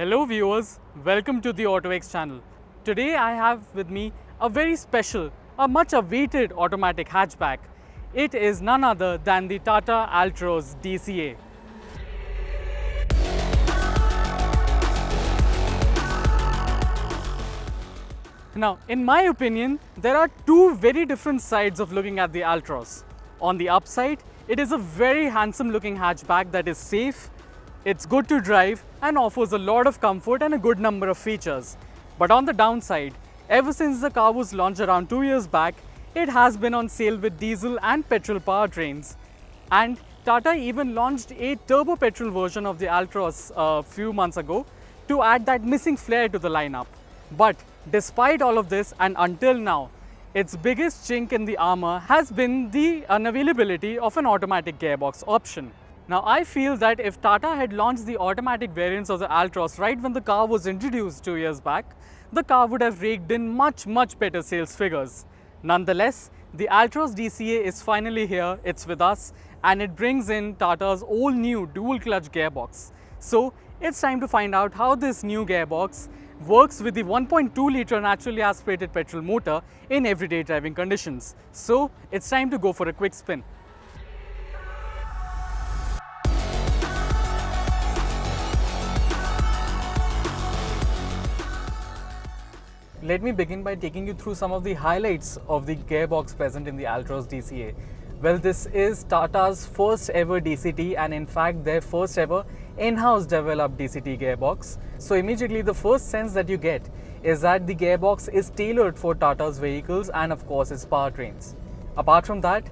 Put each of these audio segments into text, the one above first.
Hello viewers, welcome to the autoX channel. Today I have with me a very special, a much awaited automatic hatchback. It is none other than the Tata Altroz DCA. Now, in my opinion, there are two very different sides of looking at the Altroz. On the upside, it is a very handsome looking hatchback that is safe, it's good to drive and offers a lot of comfort and a good number of features. But on the downside, ever since the car was launched around 2 years back, it has been on sale with diesel and petrol powertrains. And Tata even launched a turbo petrol version of the Altroz a few months ago to add that missing flair to the lineup. But despite all of this and until now, its biggest chink in the armor has been the unavailability of an automatic gearbox option. Now I feel that if Tata had launched the automatic variants of the Altroz right when the car was introduced 2 years back, the car would have raked in much better sales figures. Nonetheless, the Altroz DCA is finally here, it's with us, and it brings in Tata's all new dual clutch gearbox. So it's time to find out how this new gearbox works with the 1.2 litre naturally aspirated petrol motor in everyday driving conditions. So it's time to go for a quick spin. Let me begin by taking you through some of the highlights of the gearbox present in the Altroz DCA. Well, this is Tata's first ever DCT and in fact their first ever in-house developed DCT gearbox. So immediately the first sense that you get is that the gearbox is tailored for Tata's vehicles and of course its powertrains. Apart from that,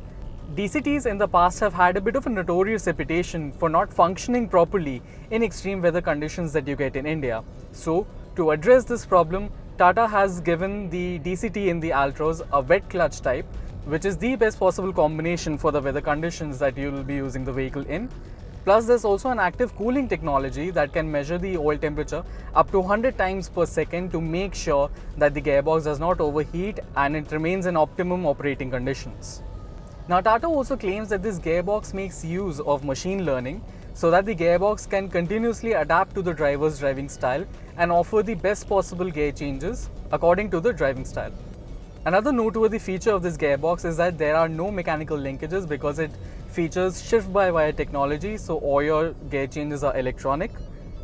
DCTs in the past have had a bit of a notorious reputation for not functioning properly in extreme weather conditions that you get in India. So to address this problem, Tata has given the DCT in the Altroz a wet clutch type, which is the best possible combination for the weather conditions that you will be using the vehicle in. Plus there's also an active cooling technology that can measure the oil temperature up to 100 times per second to make sure that the gearbox does not overheat and it remains in optimum operating conditions. Now Tata also claims that this gearbox makes use of machine learning so that the gearbox can continuously adapt to the driver's driving style and offer the best possible gear changes according to the driving style. Another noteworthy feature of this gearbox is that there are no mechanical linkages because it features shift-by-wire technology, so all your gear changes are electronic.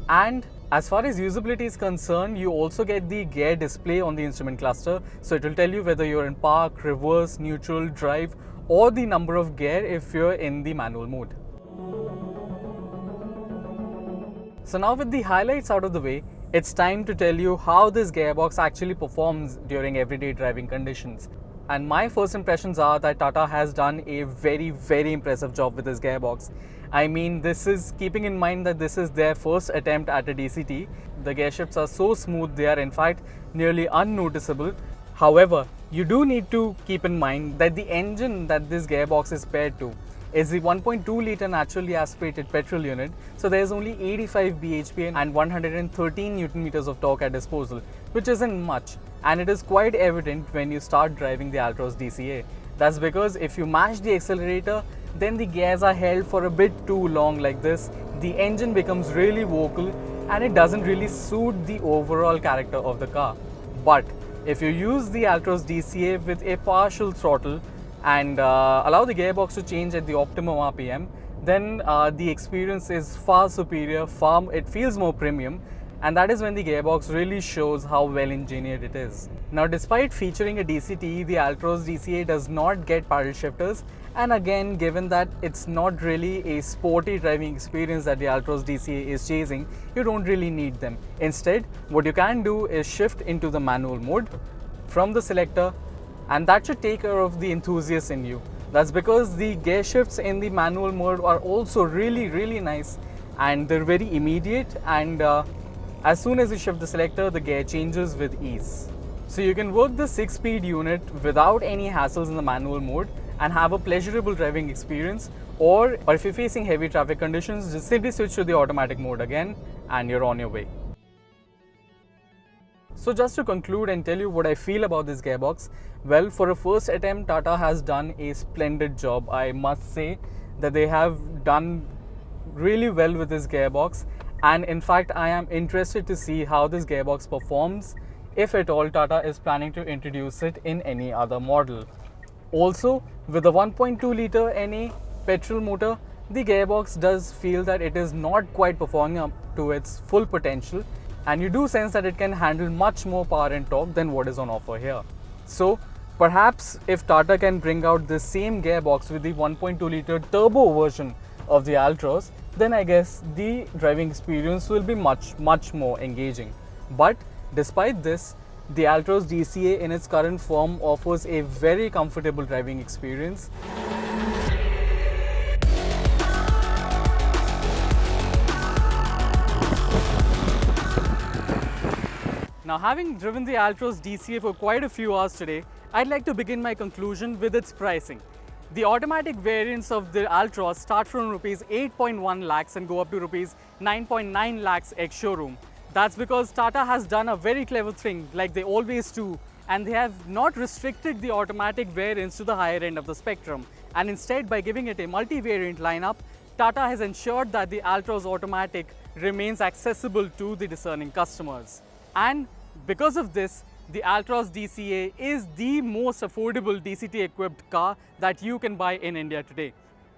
And as far as usability is concerned, you also get the gear display on the instrument cluster, so it will tell you whether you're in park, reverse, neutral, drive, or the number of gear if you're in the manual mode. So now with the highlights out of the way, it's time to tell you how this gearbox actually performs during everyday driving conditions. And my first impressions are that Tata has done a very impressive job with this gearbox. I mean, this is keeping in mind that this is their first attempt at a DCT. The gear shifts are so smooth, they are in fact nearly unnoticeable. However, you do need to keep in mind that the engine that this gearbox is paired to is the 1.2 litre naturally aspirated petrol unit, so there is only 85 bhp and 113 Newton meters of torque at disposal, which isn't much, and it is quite evident when you start driving the Altroz DCA. That's because if you mash the accelerator, then the gears are held for a bit too long like this, the engine becomes really vocal and it doesn't really suit the overall character of the car. But if you use the Altroz DCA with a partial throttle and allow the gearbox to change at the optimum RPM, then the experience is far superior, it feels more premium, and that is when the gearbox really shows how well engineered it is. Now despite featuring a DCT, the Altroz DCA does not get paddle shifters, and again, given that it's not really a sporty driving experience that the Altroz DCA is chasing, you don't really need them. Instead, what you can do is shift into the manual mode from the selector, and that should take care of the enthusiast in you. That's because the gear shifts in the manual mode are also really nice, and they're very immediate, and as soon as you shift the selector, the gear changes with ease. So you can work the 6-speed unit without any hassles in the manual mode and have a pleasurable driving experience, or if you're facing heavy traffic conditions, just simply switch to the automatic mode again and you're on your way. So just to conclude and tell you what I feel about this gearbox, well, for a first attempt, Tata has done a splendid job. I must say that they have done really well with this gearbox, And in fact, I am interested to see how this gearbox performs, if at all Tata is planning to introduce it in any other model. Also, with the 1.2 litre NA petrol motor, the gearbox does feel that it is not quite performing up to its full potential, and you do sense that it can handle much more power and torque than what is on offer here. So perhaps if Tata can bring out the same gearbox with the 1.2 litre turbo version of the Altroz, then I guess the driving experience will be much more engaging. But despite this, the Altroz DCA in its current form offers a very comfortable driving experience. Now, having driven the Altroz DCA for quite a few hours today, I'd like to begin my conclusion with its pricing. The automatic variants of the Altroz start from rupees 8.1 lakhs and go up to rupees 9.9 lakhs ex-showroom. That's because Tata has done a very clever thing, like they always do, and they have not restricted the automatic variants to the higher end of the spectrum. And instead, by giving it a multi-variant lineup, Tata has ensured that the Altroz Automatic remains accessible to the discerning customers. And because of this, the Altroz DCA is the most affordable DCT equipped car that you can buy in India today.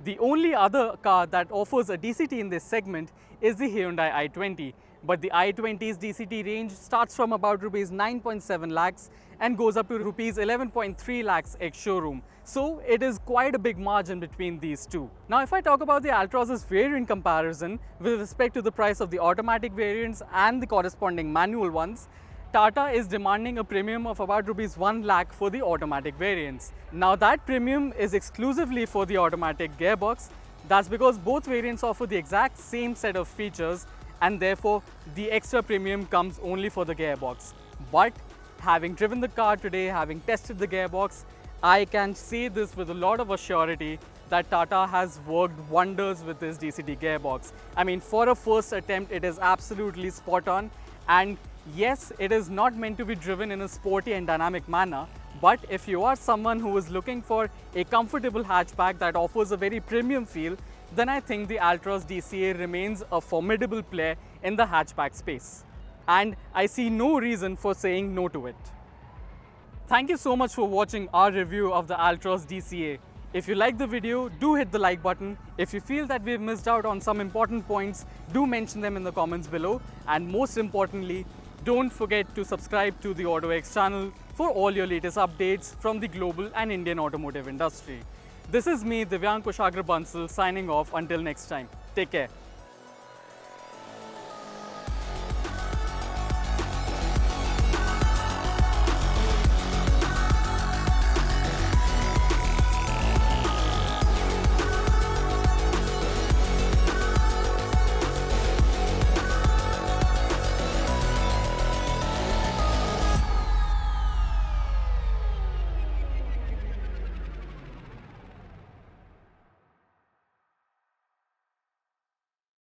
The only other car that offers a DCT in this segment is the Hyundai i20, but the i20's DCT range starts from about rupees 9.7 lakhs and goes up to rupees 11.3 lakhs ex-showroom. So it is quite a big margin between these two. Now, if I talk about the Altroz's variant comparison with respect to the price of the automatic variants and the corresponding manual ones, Tata is demanding a premium of about rupees 1 lakh for the automatic variants. Now, that premium is exclusively for the automatic gearbox. That's because both variants offer the exact same set of features, and therefore the extra premium comes only for the gearbox. But having driven the car today, having tested the gearbox, I can say this with a lot of assurity that Tata has worked wonders with this DCT gearbox. I mean, for a first attempt, it is absolutely spot on. And yes, it is not meant to be driven in a sporty and dynamic manner, but if you are someone who is looking for a comfortable hatchback that offers a very premium feel, then I think the Altroz DCA remains a formidable player in the hatchback space. And I see no reason for saying no to it. Thank you so much for watching our review of the Altroz DCA. If you like the video, do hit the like button. If you feel that we've missed out on some important points, do mention them in the comments below. And most importantly, don't forget to subscribe to the autoX channel for all your latest updates from the global and Indian automotive industry. This is me, Divyank Kushagra Bansal, signing off until next time. Take care.